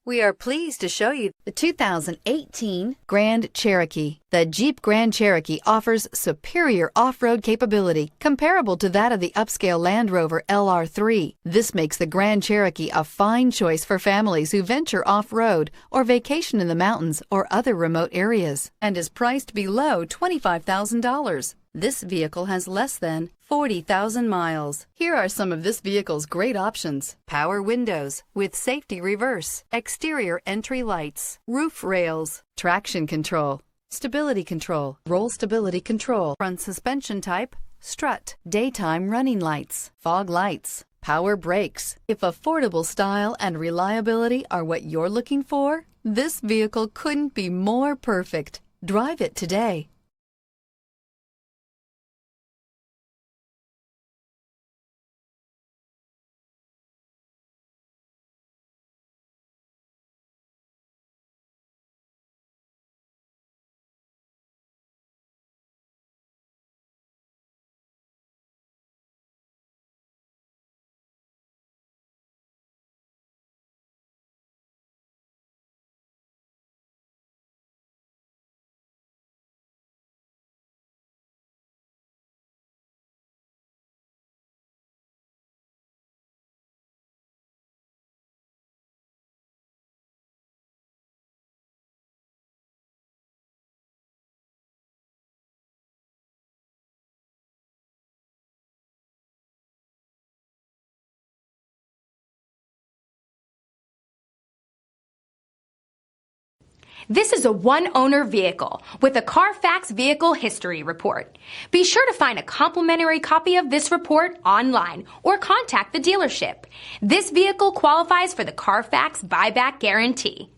We are pleased to show you the 2018 Grand Cherokee. The Jeep Grand Cherokee offers superior off-road capability comparable to that of the upscale Land Rover LR3. This makes the Grand Cherokee a fine choice for families who venture off-road or vacation in the mountains or other remote areas, and is priced below $25,000. This vehicle has less than 40,000 miles. Here are some of this vehicle's great options: power windows with safety reverse, exterior entry lights, roof rails, traction control, stability control, roll stability control, front suspension type, strut, daytime running lights, fog lights, power brakes. If affordable style and reliability are what you're looking for, this vehicle couldn't be more perfect. Drive it today. This is a one-owner vehicle with a Carfax Vehicle History Report. Be sure to find a complimentary copy of this report online or contact the dealership. This vehicle qualifies for the Carfax Buyback Guarantee.